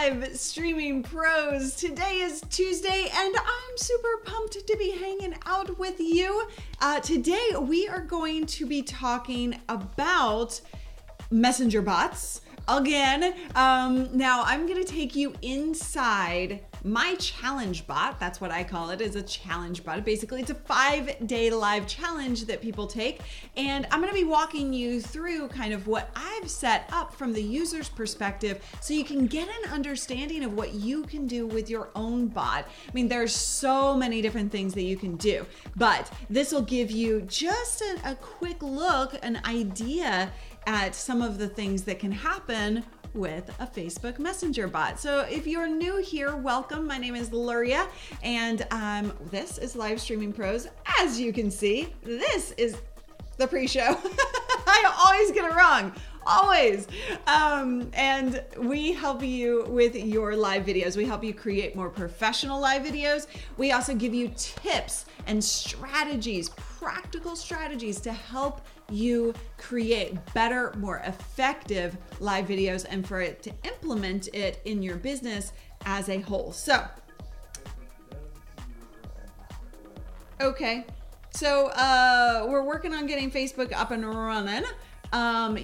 live streaming pros. Today is Tuesday and I'm super pumped to be hanging out with you. Today we are going to be talking about messenger bots again. Now I'm going to take you inside my challenge bot. That's what I call it, is a challenge bot. Basically, it's a 5-day live challenge that people take. And I'm going to be walking you through kind of what I've set up from the user's perspective so you can get an understanding of what you can do with your own bot. I mean, there's so many different things that you can do, but this will give you just a quick look, an idea at some of the things that can happen with a Facebook Messenger bot. So if you're new here, welcome. My name is Luria, and this is Live Streaming Pros. As you can see, this is the pre-show. I always get it wrong. Always. And we help you with your live videos. We help you create more professional live videos. We also give you tips and strategies, practical strategies to help you create better, more effective live videos and for it to implement it in your business as a whole. So, okay. So, we're working on getting Facebook up and running.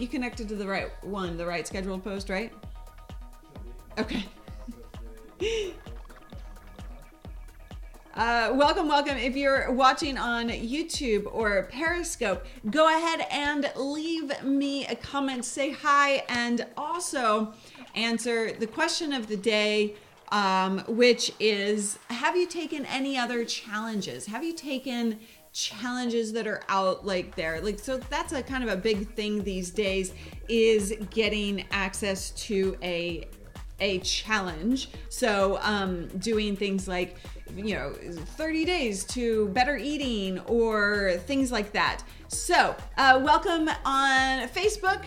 You connected to the right one, the right scheduled post, right? Okay. Welcome. If you're watching on YouTube or Periscope, go ahead and leave me a comment, say hi, and also answer the question of the day, which is, have you taken any other challenges? Have you taken challenges that are out like there? Like, so that's a kind of a big thing these days, is getting access to a challenge. So doing things like, 30 days to better eating or things like that. So welcome on Facebook.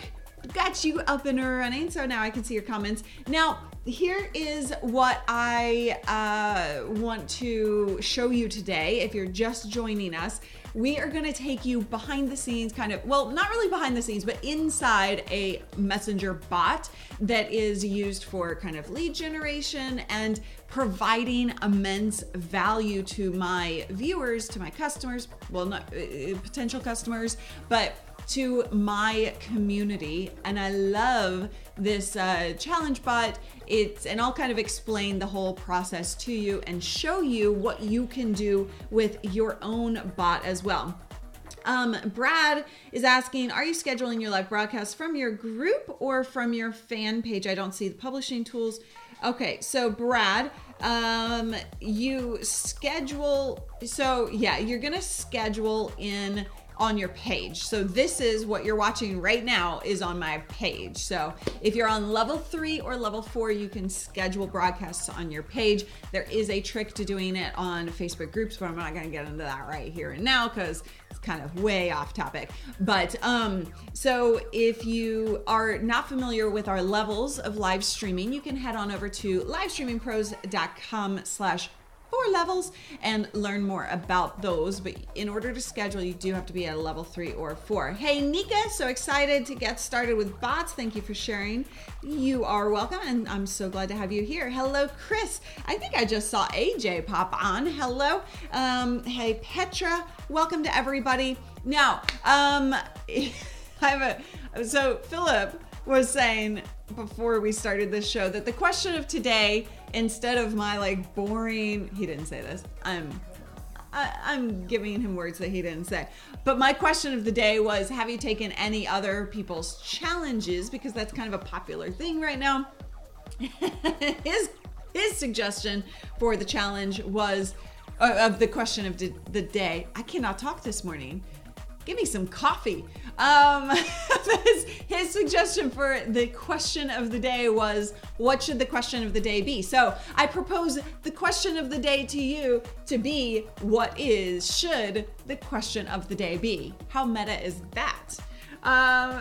Got you up and running. So now I can see your comments. Now, here is what I want to show you today. If you're just joining us, we are going to take you behind the scenes, kind of, well, not really behind the scenes, but inside a messenger bot that is used for kind of lead generation and providing immense value to my viewers, to my customers, well, not potential customers, but to my community. And I love this challenge bot. And I'll kind of explain the whole process to you and show you what you can do with your own bot as well. Brad is asking, are you scheduling your live broadcasts from your group or from your fan page? I don't see the publishing tools. Okay, so Brad, you schedule, so yeah, you're gonna schedule on your page. So this is what you're watching right now is on my page. So if you're on level 3 or level 4, you can schedule broadcasts on your page. There is a trick to doing it on Facebook groups, but I'm not going to get into that right here and now because it's kind of way off topic. But so if you are not familiar with our levels of live streaming, you can head on over to livestreamingpros.com/4 levels and learn more about those. But in order to schedule, you do have to be at a level 3 or 4. Hey, Nika, so excited to get started with bots. Thank you for sharing. You are welcome, and I'm so glad to have you here. Hello, Chris. I think I just saw AJ pop on. Hello. Hey, Petra. Welcome to everybody. Now, so Philip was saying before we started this show that the question of today, instead of my like boring, he didn't say this, I'm giving him words that he didn't say, but my question of the day was, have you taken any other people's challenges? Because that's kind of a popular thing right now. His suggestion for the challenge was, of the question of the day, I cannot talk this morning. Give me some coffee. His suggestion for the question of the day was, what should the question of the day be? So I propose the question of the day to you to be, should the question of the day be? How meta is that?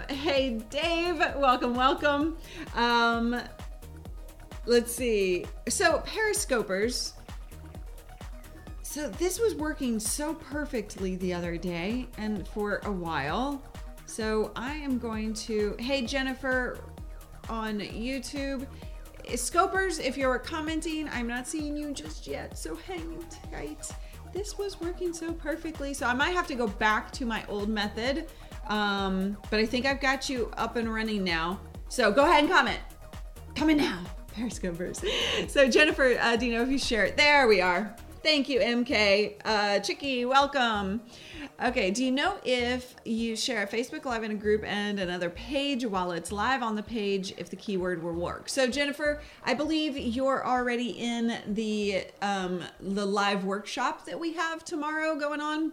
Hey, Dave, welcome. Let's see. So Periscopers, so this was working so perfectly the other day and for a while. So I am going to, hey Jennifer on YouTube, Scopers, if you're commenting, I'm not seeing you just yet, so hang tight. This was working so perfectly, so I might have to go back to my old method, but I think I've got you up and running now. So go ahead and comment. Comment now, Periscopers. So Jennifer, do you know if you share it? There we are. Thank you, MK. Chicky, welcome. Okay, do you know if you share a Facebook Live in a group and another page while it's live on the page, if the keyword will work? So Jennifer, I believe you're already in the live workshop that we have tomorrow going on.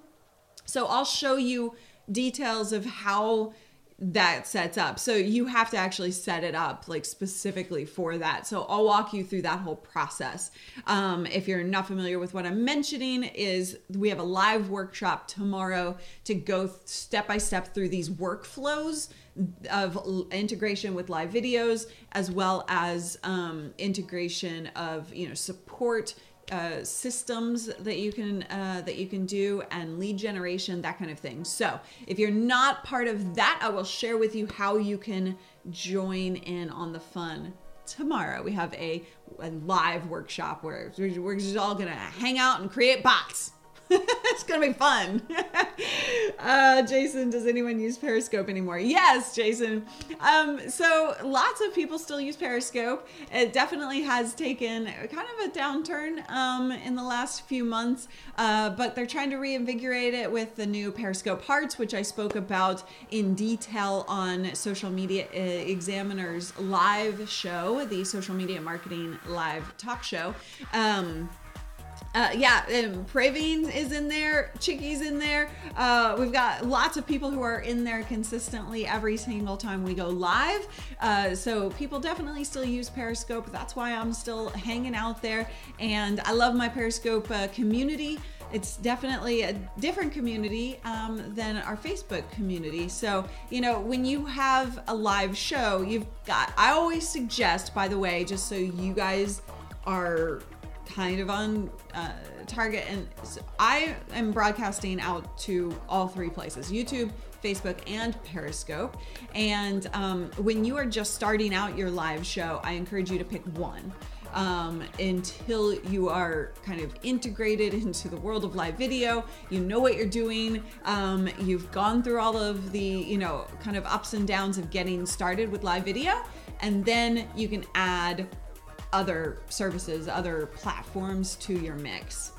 So I'll show you details of how that sets up. So you have to actually set it up like specifically for that. So I'll walk you through that whole process. If you're not familiar with what I'm mentioning, is we have a live workshop tomorrow to go step by step through these workflows of integration with live videos, as well as integration of, you know, support systems that you can do, and lead generation, that kind of thing. So if you're not part of that, I will share with you how you can join in on the fun tomorrow. We have a live workshop where we're just all gonna hang out and create bots. It's gonna be fun. Jason, does anyone use Periscope anymore? Yes, Jason. So lots of people still use Periscope. It definitely has taken kind of a downturn in the last few months, but they're trying to reinvigorate it with the new Periscope Hearts, which I spoke about in detail on Social Media Examiner's live show, the Social Media Marketing Live talk show. Praveen is in there, Chicky's in there. We've got lots of people who are in there consistently every single time we go live. So people definitely still use Periscope. That's why I'm still hanging out there. And I love my Periscope community. It's definitely a different community than our Facebook community. So, you know, when you have a live show, I always suggest, by the way, just so you guys are kind of on target, and so I am broadcasting out to all three places: YouTube, Facebook, and Periscope. And when you are just starting out your live show, I encourage you to pick one until you are kind of integrated into the world of live video. You know what you're doing. You've gone through all of the, you know, kind of ups and downs of getting started with live video, and then you can add other services, other platforms to your mix.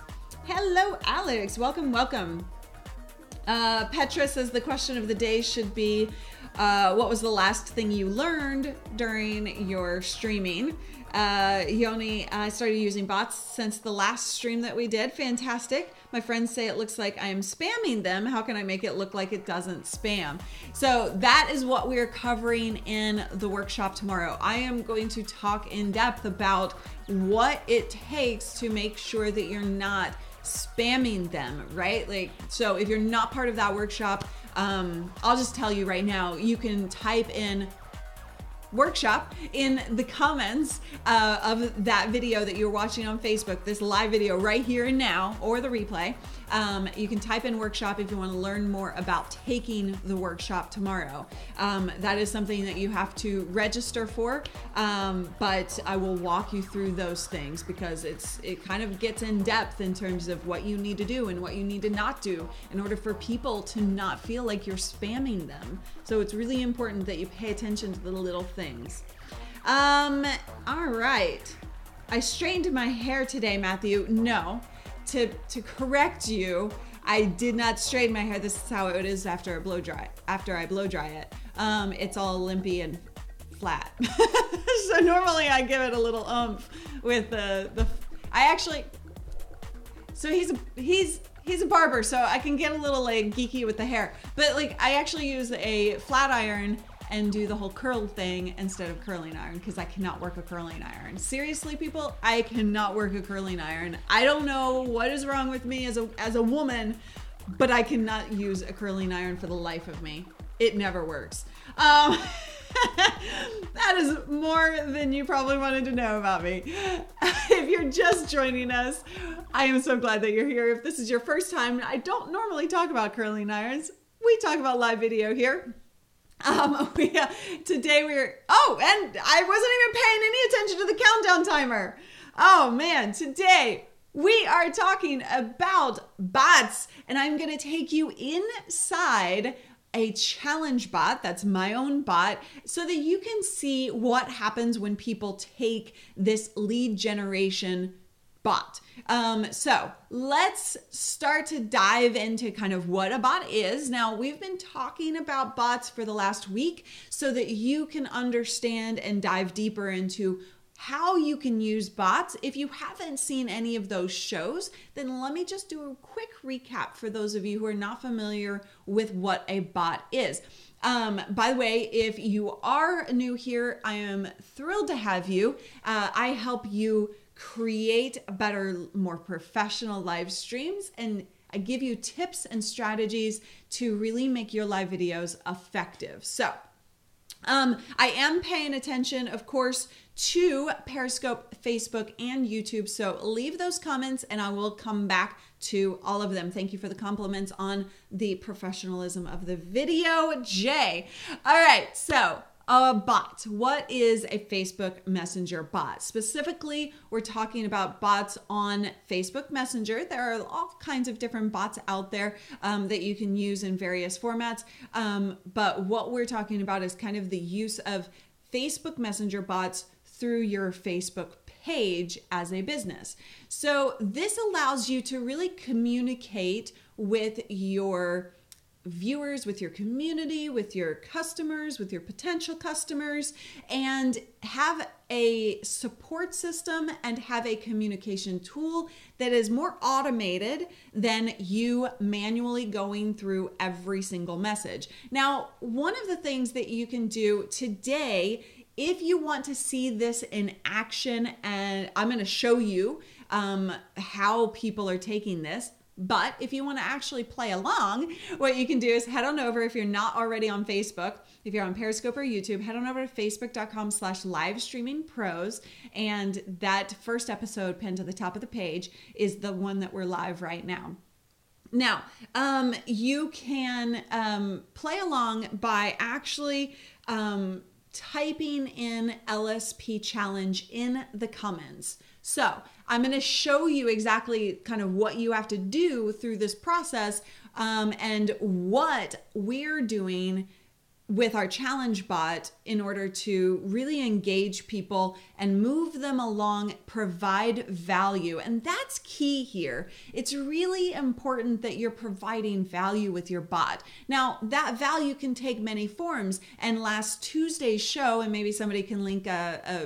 Hello, Alex. Welcome, welcome. Petra says the question of the day should be, what was the last thing you learned during your streaming? Yoni, I started using bots since the last stream that we did. Fantastic. My friends say it looks like I am spamming them. How can I make it look like it doesn't spam? So that is what we're covering in the workshop tomorrow. I am going to talk in depth about what it takes to make sure that you're not spamming them, right? Like, so if you're not part of that workshop, I'll just tell you right now, you can type in workshop in the comments of that video that you're watching on Facebook, this live video right here and now, or the replay. You can type in workshop if you want to learn more about taking the workshop tomorrow. That is something that you have to register for, but I will walk you through those things because it kind of gets in depth in terms of what you need to do and what you need to not do in order for people to not feel like you're spamming them. So it's really important that you pay attention to the little things. All right. I straightened my hair today, Matthew. No. To correct you, I did not straighten my hair. This is how it is after I blow dry it. It's all limpy and flat. So normally I give it a little oomph with so he's a barber, so I can get a little like geeky with the hair. But like I actually use a flat iron and do the whole curl thing instead of curling iron because I cannot work a curling iron. Seriously, people, I cannot work a curling iron. I don't know what is wrong with me as a woman, but I cannot use a curling iron for the life of me. It never works. That is more than you probably wanted to know about me. If you're just joining us, I am so glad that you're here. If this is your first time, I don't normally talk about curling irons. We talk about live video here. Today and I wasn't even paying any attention to the countdown timer. Oh man, today we are talking about bots, and I'm going to take you inside a challenge bot. That's my own bot, so that you can see what happens when people take this lead generation bot. So let's start to dive into kind of what a bot is. Now, we've been talking about bots for the last week so that you can understand and dive deeper into how you can use bots. If you haven't seen any of those shows, then let me just do a quick recap for those of you who are not familiar with what a bot is. By the way, if you are new here, I am thrilled to have you. I help you create better, more professional live streams, and I give you tips and strategies to really make your live videos effective. So I am paying attention, of course, to Periscope, Facebook, and YouTube. So leave those comments and I will come back to all of them. Thank you for the compliments on the professionalism of the video, Jay. All right, so a bot. What is a Facebook Messenger bot? Specifically, we're talking about bots on Facebook Messenger. There are all kinds of different bots out there that you can use in various formats. But what we're talking about is kind of the use of Facebook Messenger bots through your Facebook page as a business. So this allows you to really communicate with your viewers, with your community, with your customers, with your potential customers, and have a support system and have a communication tool that is more automated than you manually going through every single message. Now, one of the things that you can do today, if you want to see this in action, and I'm going to show you how people are taking this. But if you want to actually play along, what you can do is head on over, if you're not already on Facebook, if you're on Periscope or YouTube, head on over to facebook.com/livestreamingpros. And that first episode pinned to the top of the page is the one that we're live right now. Now, you can play along by actually typing in LSP challenge in the comments. So I'm going to show you exactly kind of what you have to do through this process and what we're doing with our challenge bot in order to really engage people and move them along, provide value. And that's key here. It's really important that you're providing value with your bot. Now, that value can take many forms. And last Tuesday's show, and maybe somebody can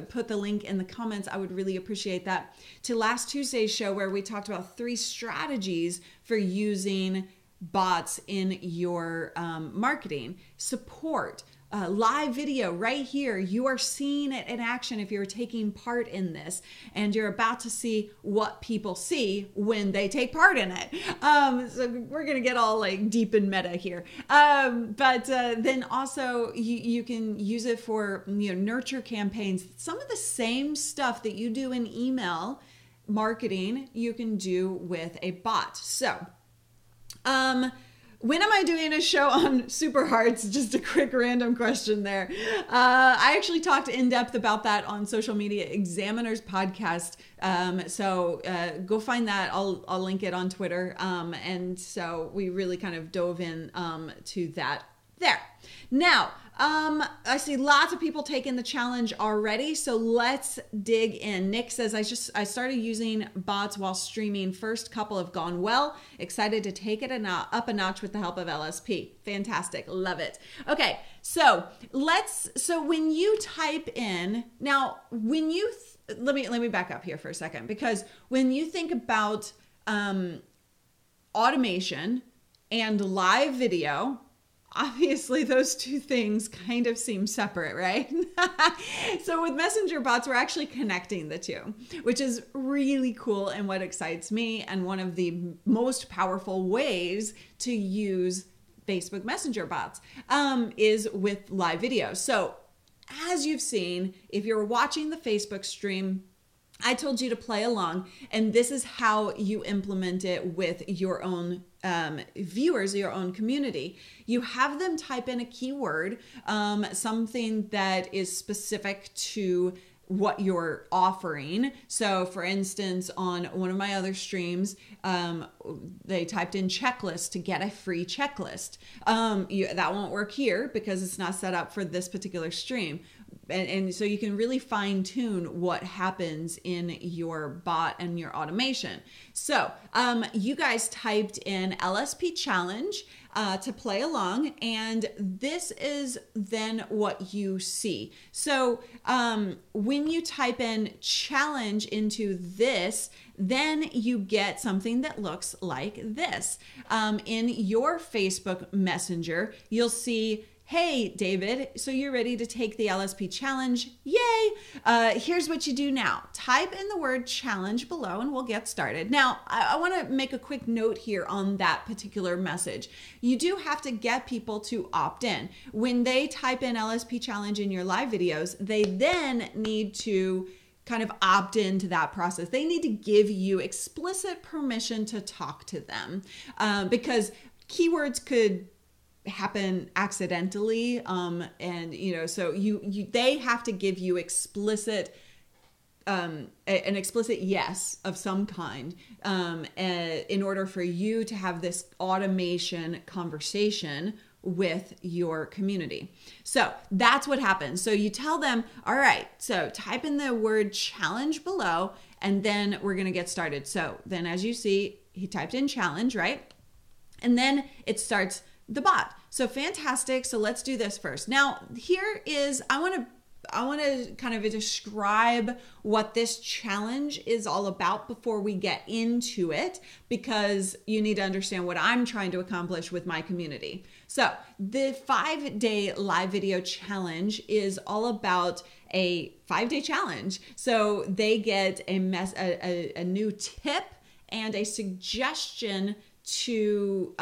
put the link in the comments, I would really appreciate that, to last Tuesday's show where we talked about 3 strategies for using bots in your marketing. Support, live video right here. You are seeing it in action if you're taking part in this, and you're about to see what people see when they take part in it. So we're going to get all like deep and meta here. But then also you can use it for nurture campaigns. Some of the same stuff that you do in email marketing, you can do with a bot. So when am I doing a show on Super Hearts? Just a quick random question there. I actually talked in depth about that on Social Media Examiner's podcast. So go find that. I'll link it on Twitter. And so we really kind of dove in to that there. Now, I see lots of people taking the challenge already, so let's dig in. Nick says, I started using bots while streaming. First couple have gone well. Excited to take it up a notch with the help of LSP. Fantastic. Love it. Okay, so when you type in, now when you, let me back up here for a second, because when you think about automation and live video, obviously those two things kind of seem separate, right? So with Messenger bots, we're actually connecting the two, which is really cool and what excites me, and one of the most powerful ways to use Facebook Messenger bots is with live video. So as you've seen, if you're watching the Facebook stream, I told you to play along, and this is how you implement it with your own viewers, your own community. You have them type in a keyword, something that is specific to what you're offering. So for instance, on one of my other streams, they typed in checklist to get a free checklist. That won't work here because it's not set up for this particular stream. And so you can really fine tune what happens in your bot and your automation. So you guys typed in LSP challenge to play along, and this is then what you see. So when you type in challenge into this, then you get something that looks like this. In your Facebook Messenger, you'll see, hey, David, so you're ready to take the LSP challenge? Yay! Here's what you do now. Type in the word challenge below and we'll get started. Now, I want to make a quick note here on that particular message. You do have to get people to opt in. When they type in LSP challenge in your live videos, they then need to kind of opt into that process. They need to give you explicit permission to talk to them because keywords could happen accidentally, and so they have to give you explicit an explicit yes of some kind in order for you to have this automation conversation with your community. So that's what happens. So you tell them, all right, so type in the word challenge below, and then we're going to get started. So then as you see, he typed in challenge, right? And then it starts the bot. So fantastic. So let's do this first. Now, here is, I want to kind of describe what this challenge is all about before we get into it, because you need to understand what I'm trying to accomplish with my community. So the 5-day live video challenge is all about a 5-day challenge. So they get a new tip and a suggestion to,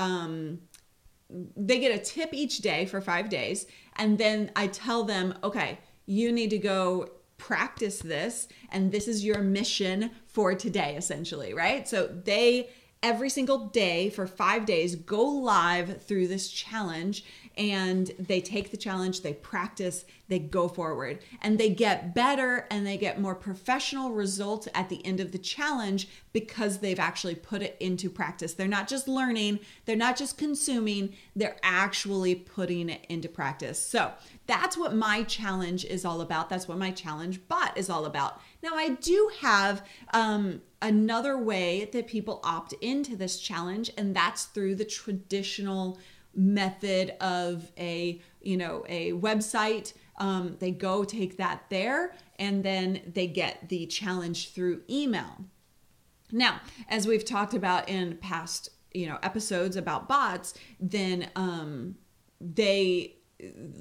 they get a tip each day for 5 days. And then I tell them, okay, you need to go practice this. And this is your mission for today, essentially, right? So they, every single day for 5 days, go live through this challenge, and they take the challenge, they practice, they go forward, and they get better and they get more professional results at the end of the challenge because they've actually put it into practice. They're not just learning, they're not just consuming, they're actually putting it into practice. So that's what my challenge is all about. That's what my challenge bot is all about. Now, I do have another way that people opt into this challenge, and that's through the traditional method of a website. They go take that there, and then they get the challenge through email. Now, as we've talked about in past episodes about bots, then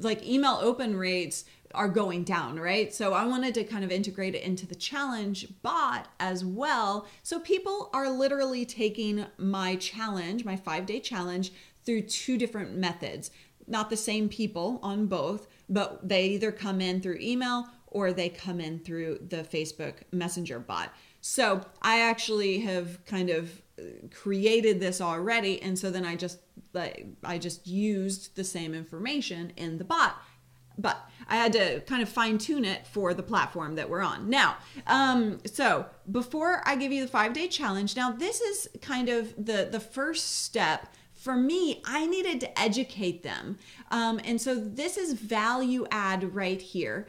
email open rates are going down, right? So I wanted to kind of integrate it into the challenge bot as well. So people are literally taking my challenge, my 5-day challenge, through 2 different methods. Not the same people on both, but they either come in through email or they come in through the Facebook Messenger bot. So I actually have kind of created this already, and so then I just used the same information in the bot. But I had to kind of fine tune it for the platform that we're on. Now, so before I give you the 5-day challenge, now this is kind of the first step. For me, I needed to educate them. And so this is value add right here.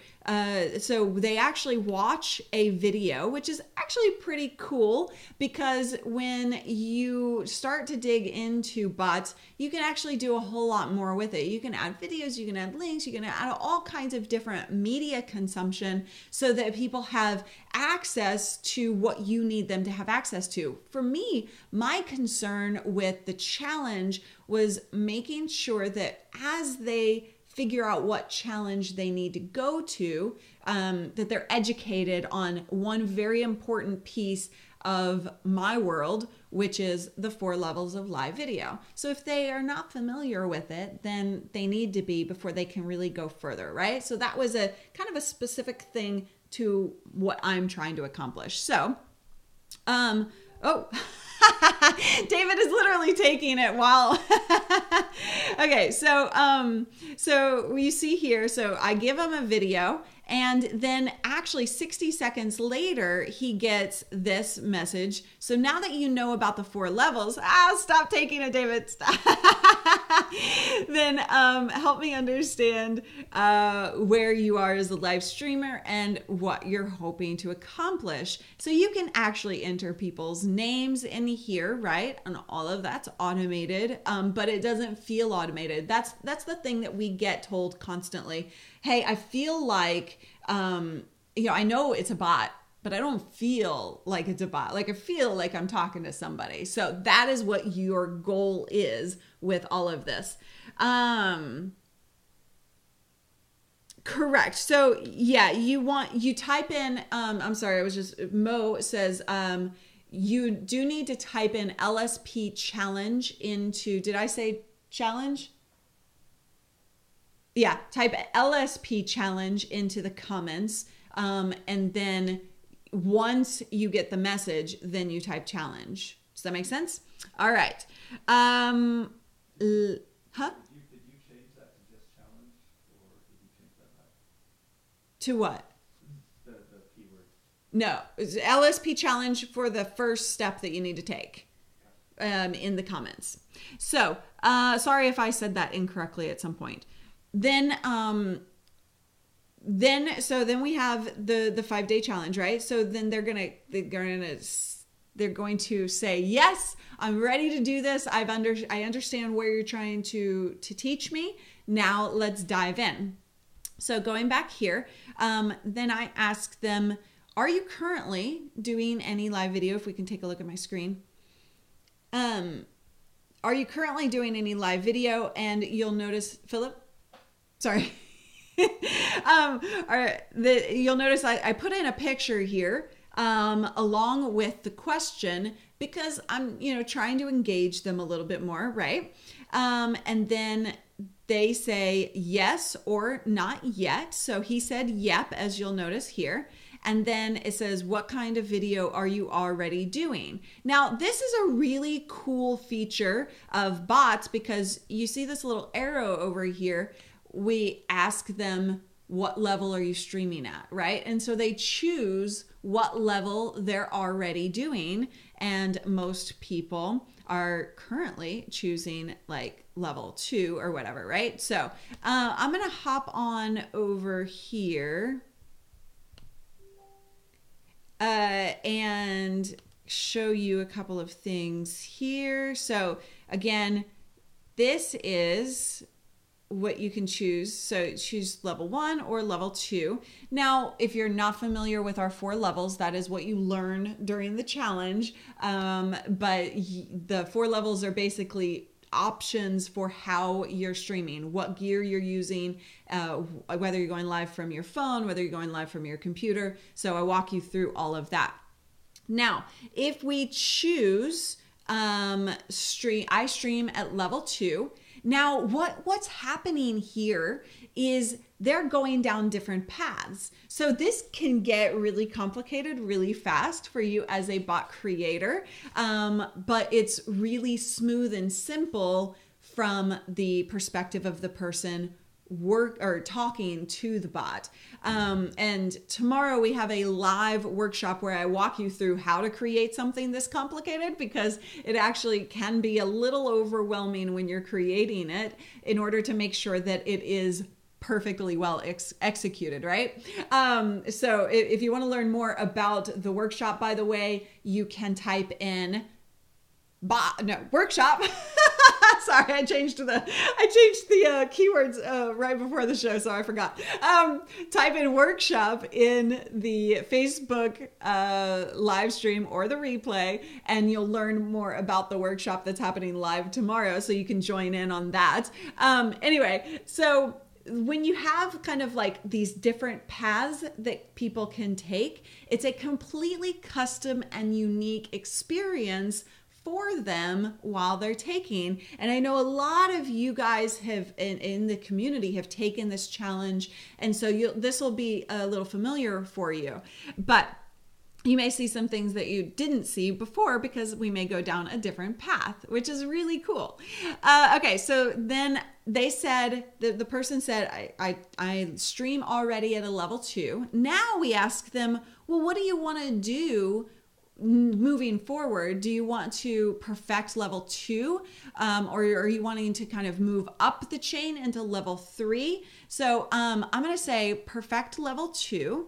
So they actually watch a video, which is actually pretty cool, because when you start to dig into bots, you can actually do a whole lot more with it. You can add videos, you can add links, you can add all kinds of different media consumption so that people have access to what you need them to have access to. For me, my concern with the challenge was making sure that as they figure out what challenge they need to go to, that they're educated on one very important piece of my world, which is the 4 levels of live video. So if they are not familiar with it, then they need to be before they can really go further, right? So that was a kind of a specific thing to what I'm trying to accomplish. So, oh, David is literally taking it while, okay. So you see here, so I give him a video, and then actually 60 seconds later, he gets this message. So now that you know about the 4 levels, stop taking it, David, stop. Then help me understand where you are as a live streamer and what you're hoping to accomplish. So you can actually enter people's names in here, right? And all of that's automated, but it doesn't feel automated. That's the thing that we get told constantly. Hey, I feel like, I know it's a bot, but I don't feel like it's a bot. Like I feel like I'm talking to somebody. So that is what your goal is with all of this. Correct. So yeah, you type in, Mo says, you do need to type in LSP challenge into, did I say challenge? Yeah, type LSP challenge into the comments. And then once you get the message, then you type challenge. Does that make sense? All right. Huh? Did you change that to just challenge, or did you change that back? To what? The keyword. No, it's LSP challenge for the first step that you need to take in the comments. So sorry if I said that incorrectly at some point. Then we have the 5-day challenge, right? So then they're going to say, yes, I'm ready to do this. I understand where you're trying to teach me. Now let's dive in. So going back here, then I ask them, are you currently doing any live video? If we can take a look at my screen. Are you currently doing any live video? And you'll notice, Philip, sorry. You'll notice I put in a picture here along with the question because I'm trying to engage them a little bit more, right? And then they say yes or not yet. So he said yep, as you'll notice here. And then it says, what kind of video are you already doing? Now, this is a really cool feature of bots because you see this little arrow over here. We ask them, what level are you streaming at, right? And so they choose what level they're already doing. And most people are currently choosing like level 2 or whatever, right? So I'm going to hop on over here and show you a couple of things here. So again, this is what you can choose. So choose level 1 or level 2. Now, if you're not familiar with our 4 levels, that is what you learn during the challenge. But the 4 levels are basically options for how you're streaming, what gear you're using, whether you're going live from your phone, whether you're going live from your computer. So I walk you through all of that. Now, if we choose I stream at level 2. Now, what's happening here is they're going down different paths. So this can get really complicated really fast for you as a bot creator, but it's really smooth and simple from the perspective of the person talking to the bot. And tomorrow we have a live workshop where I walk you through how to create something this complicated, because it actually can be a little overwhelming when you're creating it in order to make sure that it is perfectly well executed, right? So if you want to learn more about the workshop, by the way, you can type in workshop. Sorry, I changed the keywords right before the show, so I forgot. Type in workshop in the Facebook live stream or the replay, and you'll learn more about the workshop that's happening live tomorrow, so you can join in on that. Anyway, so when you have kind of like these different paths that people can take, it's a completely custom and unique experience for them while they're taking. And I know a lot of you guys have in the community have taken this challenge, and so this will be a little familiar for you. But you may see some things that you didn't see before because we may go down a different path, which is really cool. Okay, so then they said, the person said, I stream already at a level 2. Now we ask them, well, what do you want to do moving forward? Do you want to perfect level 2? Or are you wanting to kind of move up the chain into level 3? So I'm going to say perfect level 2.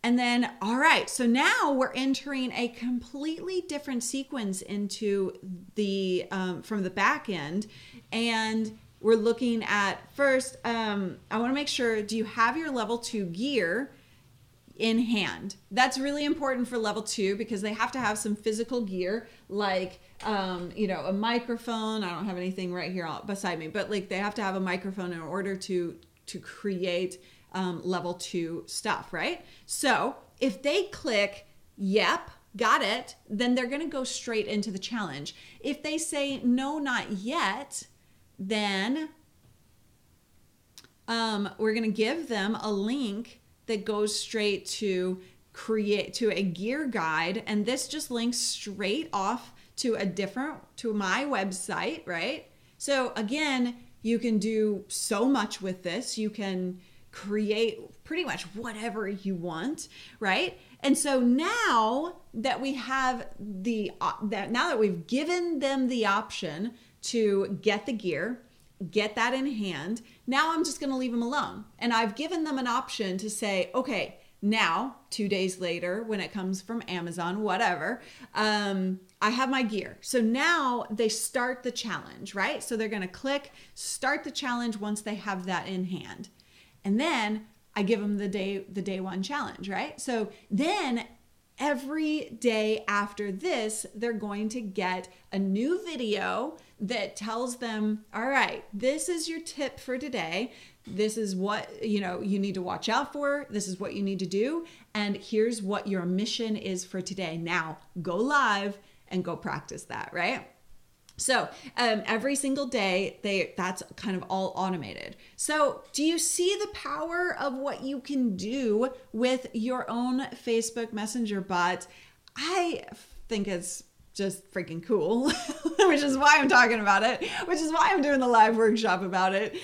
And then, all right, so now we're entering a completely different sequence into the, from the back end. And we're looking at first, I want to make sure, do you have your level 2 gear in hand? That's really important for level 2 because they have to have some physical gear, like, a microphone. I don't have anything right here beside me, but like they have to have a microphone in order to create level 2 stuff, right? So if they click, yep, got it, then they're going to go straight into the challenge. If they say, no, not yet, then we're going to give them a link that goes straight to a gear guide. And this just links straight off to my website, right? So again, you can do so much with this. You can create pretty much whatever you want, right? And so now that we have now that we've given them the option to get the gear, get that in hand, now I'm just going to leave them alone. And I've given them an option to say, okay, now 2 days later, when it comes from Amazon, whatever, I have my gear. So now they start the challenge, right? So they're going to click start the challenge once they have that in hand. And then I give them the day 1 challenge, right? So then every day after this, they're going to get a new video that tells them, all right, this is your tip for today. This is what, you need to watch out for. This is what you need to do. And here's what your mission is for today. Now go live and go practice that, right? So every single day, that's kind of all automated. So do you see the power of what you can do with your own Facebook Messenger bot? I think it's just freaking cool, which is why I'm talking about it, which is why I'm doing the live workshop about it.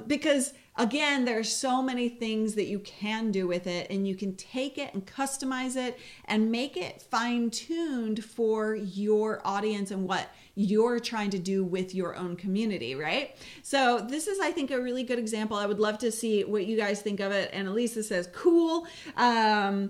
Because again, there's so many things that you can do with it, and you can take it and customize it and make it fine-tuned for your audience and what you're trying to do with your own community, right? So this is, I think, a really good example. I would love to see what you guys think of it. And Elisa says, cool. Mo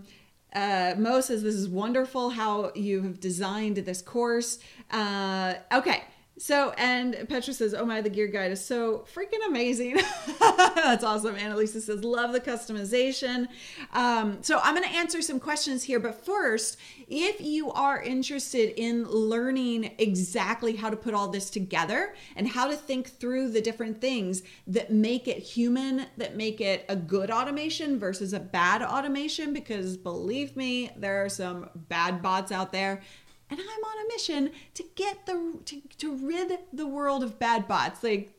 says, this is wonderful how you have designed this course. Okay. So, and Petra says, oh my, the gear guide is so freaking amazing. That's awesome. Annalisa says, love the customization. So I'm going to answer some questions here. But first, if you are interested in learning exactly how to put all this together and how to think through the different things that make it human, that make it a good automation versus a bad automation, because believe me, there are some bad bots out there. And I'm on a mission to get to rid the world of bad bots. Like,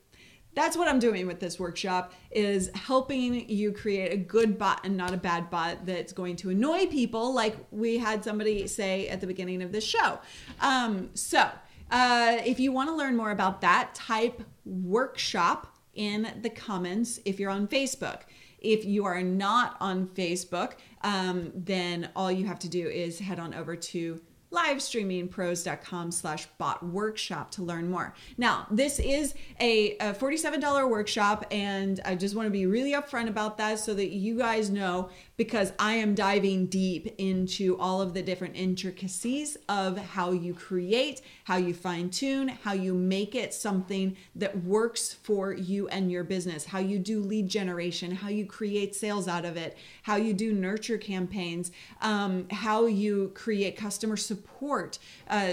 that's what I'm doing with this workshop, is helping you create a good bot and not a bad bot that's going to annoy people, like we had somebody say at the beginning of this show. If you want to learn more about that, type workshop in the comments if you're on Facebook. If you are not on Facebook, then all you have to do is head on over to livestreamingpros.com/bot workshop to learn more. Now, this is a $47 workshop, and I just want to be really upfront about that so that you guys know, because I am diving deep into all of the different intricacies of how you create, how you fine tune, how you make it something that works for you and your business, how you do lead generation, how you create sales out of it, how you do nurture campaigns, how you create customer support.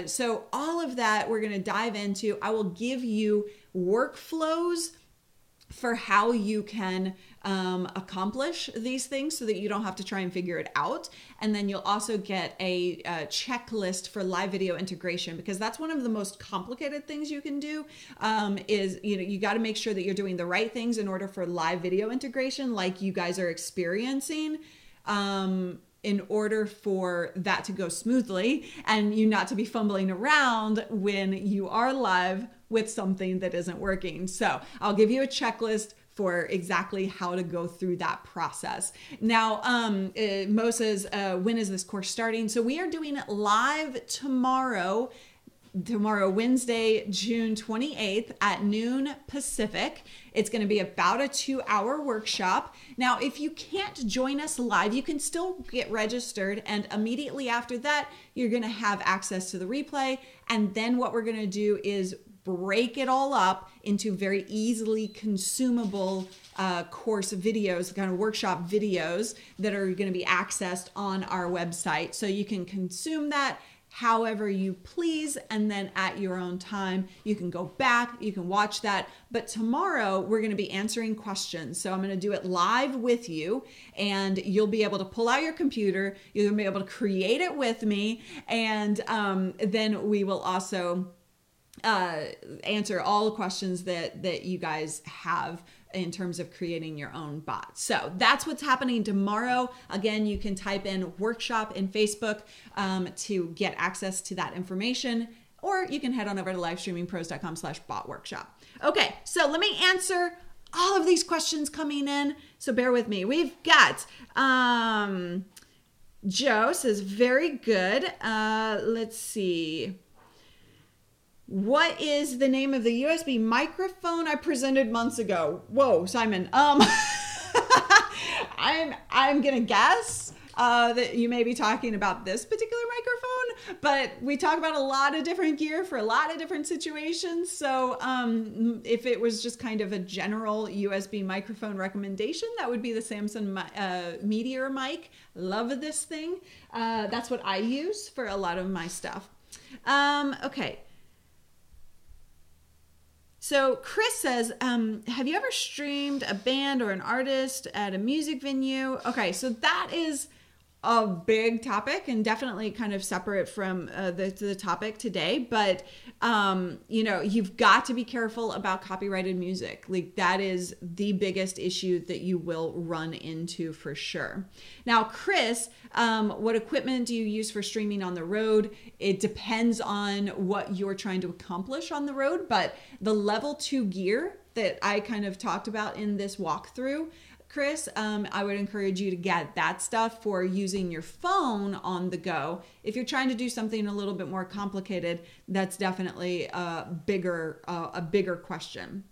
So all of that we're going to dive into. I will give you workflows for how you can accomplish these things so that you don't have to try and figure it out. And then you'll also get a checklist for live video integration, because that's one of the most complicated things you can do. Is, you got to make sure that you're doing the right things in order for live video integration, like you guys are experiencing. In order for that to go smoothly and you not to be fumbling around when you are live with something that isn't working. So I'll give you a checklist for exactly how to go through that process. Now, Mo says, when is this course starting? So we are doing it live tomorrow, Wednesday, June 28th at noon Pacific. It's going to be about a 2-hour workshop. Now, if you can't join us live, you can still get registered. And immediately after that, you're going to have access to the replay. And then what we're going to do is break it all up into very easily consumable course videos, kind of workshop videos that are going to be accessed on our website. So you can consume that however you please, and then at your own time, you can go back, you can watch that. But tomorrow we're going to be answering questions. So I'm going to do it live with you, and you'll be able to pull out your computer, you're going to be able to create it with me, and then we will also answer all the questions that you guys have in terms of creating your own bot. So that's what's happening tomorrow. Again, you can type in workshop in Facebook to get access to that information, or you can head on over to livestreamingpros.com/bot workshop. Okay, so let me answer all of these questions coming in. So bear with me. We've got Joe says, very good. Let's see. What is the name of the USB microphone I presented months ago? Whoa, Simon. I'm gonna guess that you may be talking about this particular microphone, but we talk about a lot of different gear for a lot of different situations. So if it was just kind of a general USB microphone recommendation, that would be the Samson Meteor mic. Love this thing. That's what I use for a lot of my stuff. Okay. So Chris says, have you ever streamed a band or an artist at a music venue? Okay, so that is a big topic and definitely kind of separate from the topic today. But, you've got to be careful about copyrighted music. Like, that is the biggest issue that you will run into for sure. Now, Chris, what equipment do you use for streaming on the road? It depends on what you're trying to accomplish on the road, but the level 2 gear that I kind of talked about in this walkthrough, Chris, I would encourage you to get that stuff for using your phone on the go. If you're trying to do something a little bit more complicated, that's definitely a bigger question.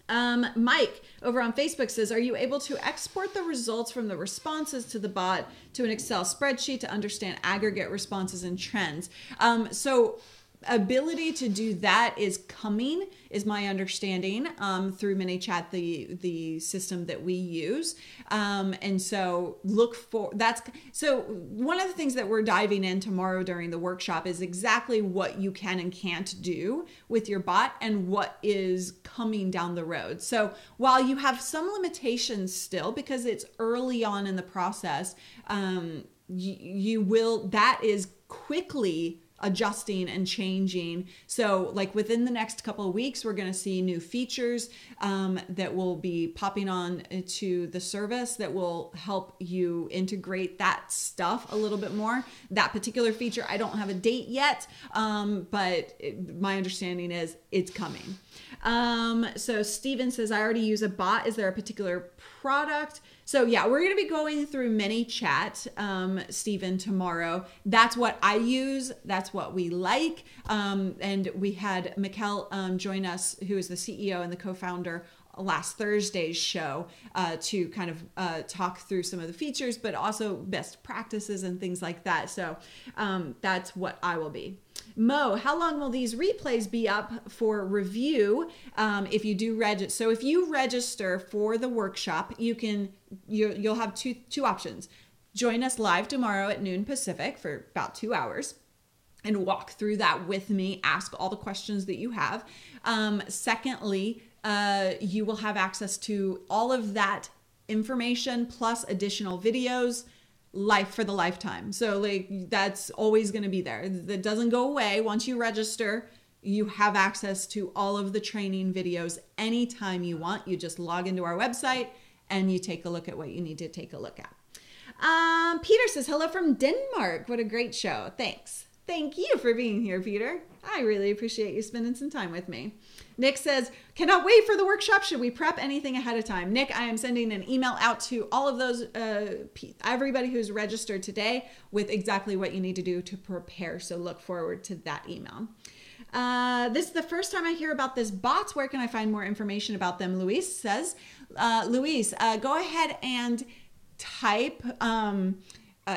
Mike over on Facebook says, are you able to export the results from the responses to the bot to an Excel spreadsheet to understand aggregate responses and trends? So ability to do that is coming, is my understanding, through ManyChat, the system that we use. And so so one of the things that we're diving in tomorrow during the workshop is exactly what you can and can't do with your bot and what is coming down the road. So while you have some limitations still, because it's early on in the process, that is quickly adjusting and changing. So like within the next couple of weeks, we're going to see new features that will be popping on to the service that will help you integrate that stuff a little bit more. That particular feature, I don't have a date yet, but my understanding is it's coming. So Steven says, I already use a bot. Is there a particular product? So yeah, we're going to be going through ManyChat, Stephen, tomorrow. That's what I use. That's what we like. And we had Mikkel join us, who is the CEO and the co-founder, last Thursday's show to kind of talk through some of the features, but also best practices and things like that. So that's what I will be. Mo, how long will these replays be up for review if you do register? So if you register for the workshop, you'll have two options. Join us live tomorrow at noon Pacific for about 2 hours and walk through that with me, ask all the questions that you have. Secondly, you will have access to all of that information plus additional videos, life for the lifetime. So like that's always going to be there. That doesn't go away. Once you register, you have access to all of the training videos anytime you want. You just log into our website and you take a look at what you need to take a look at. Peter says, hello from Denmark. What a great show. Thanks. Thank you for being here, Peter. I really appreciate you spending some time with me. Nick says, cannot wait for the workshop. Should we prep anything ahead of time? Nick, I am sending an email out to all of those, everybody who's registered today with exactly what you need to do to prepare. So look forward to that email. This is the first time I hear about this bots. Where can I find more information about them? Luis says, Luis, go ahead and type,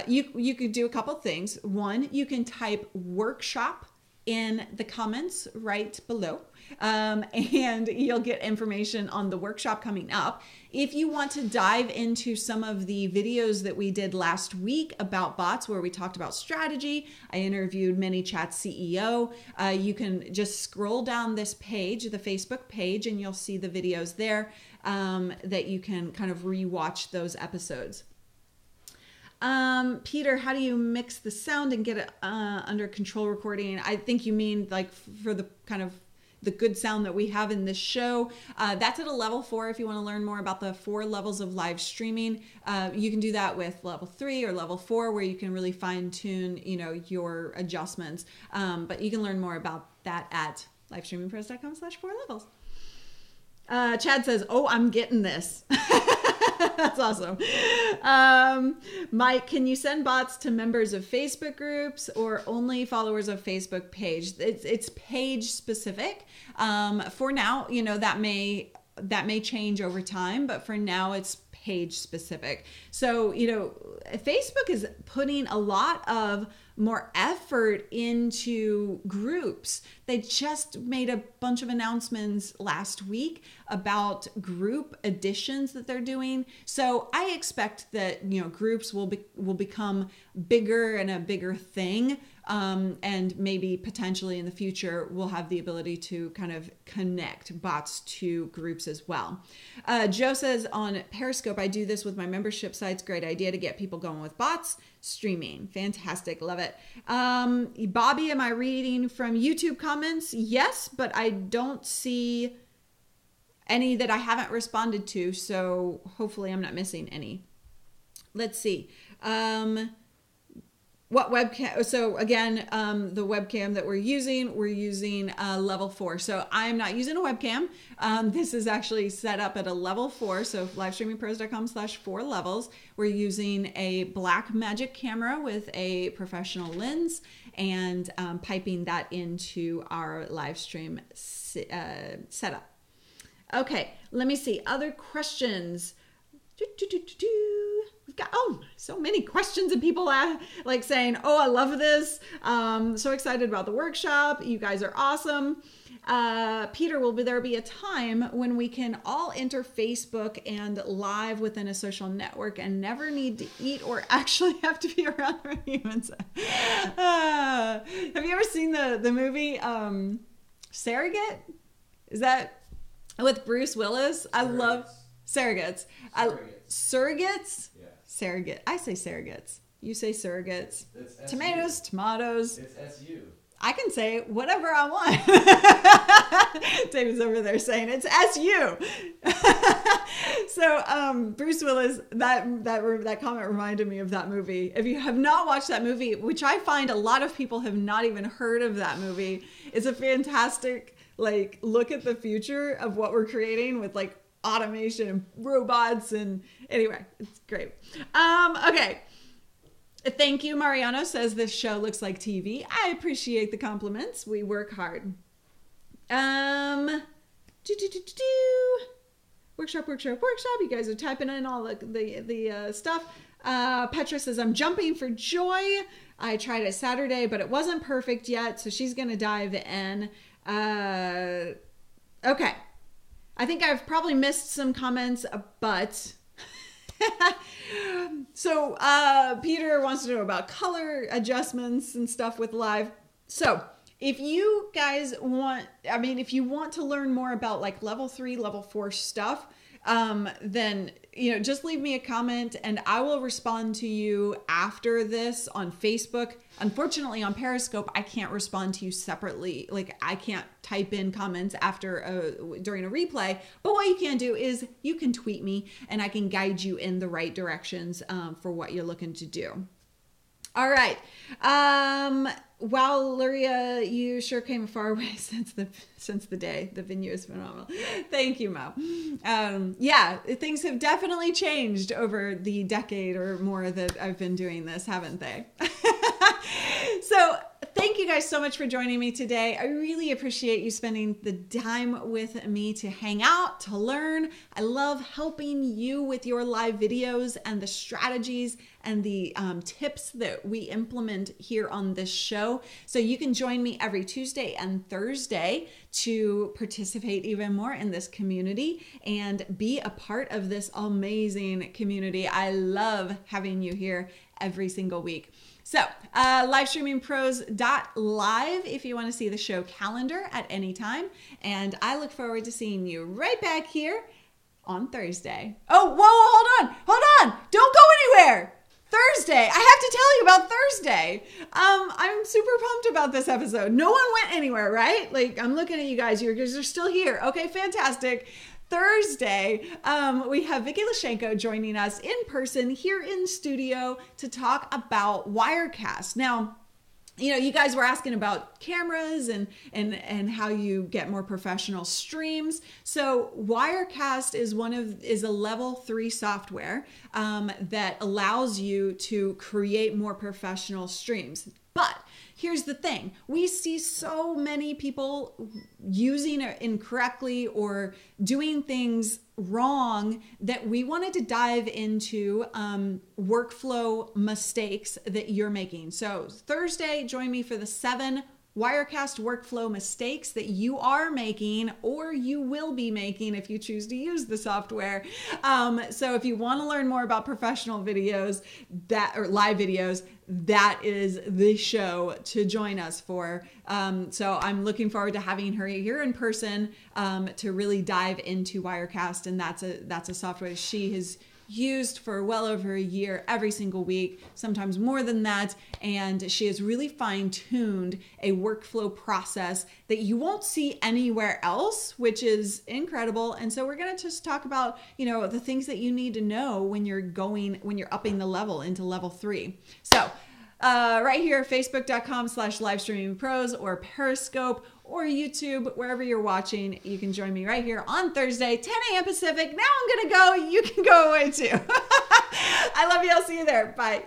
you could do a couple things. One, you can type workshop in the comments right below, and you'll get information on the workshop coming up. If you want to dive into some of the videos that we did last week about bots, where we talked about strategy, I interviewed ManyChat's CEO, you can just scroll down this page, the Facebook page, and you'll see the videos there that you can kind of rewatch those episodes. Peter, how do you mix the sound and get it under control recording? I think you mean like for the kind of the good sound that we have in this show. That's at a level 4. If you want to learn more about the 4 levels of live streaming, you can do that with level 3 or level 4, where you can really fine tune, your adjustments. But you can learn more about that at livestreamingpros.com/4levels. Chad says, oh, I'm getting this. That's awesome. Mike, can you send bots to members of Facebook groups or only followers of Facebook page? It's page specific. For now, that may change over time, but for now it's page specific. So, Facebook is putting a lot of more effort into groups. They just made a bunch of announcements last week about group additions that they're doing. So I expect that, groups will become bigger and a bigger thing. And maybe potentially in the future, we'll have the ability to kind of connect bots to groups as well. Joe says on Periscope, I do this with my membership sites. Great idea to get people going with bots streaming. Fantastic. Love it. Bobby, am I reading from YouTube comments? Yes, but I don't see any that I haven't responded to. So hopefully I'm not missing any. Let's see. What webcam? So again, the webcam that we're using level 4. So I'm not using a webcam. This is actually set up at a level 4. So livestreamingpros.com/4levels. We're using a Blackmagic camera with a professional lens and piping that into our live stream setup. Okay, let me see. Other questions. We've got so many questions and people like saying, oh, I love this. So excited about the workshop. You guys are awesome. Peter, will there be a time when we can all enter Facebook and live within a social network and never need to eat or actually have to be around our humans? Have you ever seen the movie Surrogate? Is that with Bruce Willis? I love Surrogates. Surrogates? Yeah. Surrogate. I say surrogates. You say surrogates. It's tomatoes, tomatoes. It's SU. I can say whatever I want. David's over there saying it's SU. So Bruce Willis, that comment reminded me of that movie. If you have not watched that movie, which I find a lot of people have not even heard of that movie, it's a fantastic look at the future of what we're creating with automation and robots, and anyway, it's great. Okay. Thank you. Mariano says this show looks like TV. I appreciate the compliments. We work hard. Workshop. You guys are typing in all the stuff. Petra says, I'm jumping for joy. I tried it Saturday, but it wasn't perfect yet. So she's going to dive in. Okay. I think I've probably missed some comments, but so Peter wants to know about color adjustments and stuff with live. So if you guys want, if you want to learn more about level 3, level 4 stuff, then, just leave me a comment and I will respond to you after this on Facebook. Unfortunately, on Periscope, I can't respond to you separately. Like, I can't type in comments during a replay. But what you can do is you can tweet me and I can guide you in the right directions for what you're looking to do. All right. Wow, Luria, you sure came a far way since the day. The venue is phenomenal. Thank you, Mo. Yeah, things have definitely changed over the decade or more that I've been doing this, haven't they? So thank you guys so much for joining me today. I really appreciate you spending the time with me to hang out, to learn. I love helping you with your live videos and the strategies and the tips that we implement here on this show. So you can join me every Tuesday and Thursday to participate even more in this community and be a part of this amazing community. I love having you here every single week. So, livestreamingpros.live if you want to see the show calendar at any time. And I look forward to seeing you right back here on Thursday. Oh, whoa, hold on. Don't go anywhere. Thursday. I have to tell you about Thursday. I'm super pumped about this episode. No one went anywhere, right? Like, I'm looking at you guys. You guys are still here. Okay, fantastic. Thursday, we have Vicky Lashenko joining us in person here in studio to talk about Wirecast. Now, you guys were asking about cameras and how you get more professional streams. So Wirecast is a level 3 software that allows you to create more professional streams. But here's the thing. We see so many people using it incorrectly or doing things wrong that we wanted to dive into workflow mistakes that you're making. So Thursday, join me for the 7 Wirecast workflow mistakes that you are making or you will be making if you choose to use the software. So if you want to learn more about professional videos or live videos, that is the show to join us for. So I'm looking forward to having her here in person to really dive into Wirecast, and that's a software she has used for well over a year, every single week, sometimes more than that. And she has really fine-tuned a workflow process that you won't see anywhere else, which is incredible. And so we're going to just talk about, the things that you need to know when you're upping the level into level 3. So right here, facebook.com/livestreamingpros or Periscope or YouTube, wherever you're watching, you can join me right here on Thursday, 10 a.m. Pacific. Now I'm going to go. You can go away too. I love you. I'll see you there. Bye.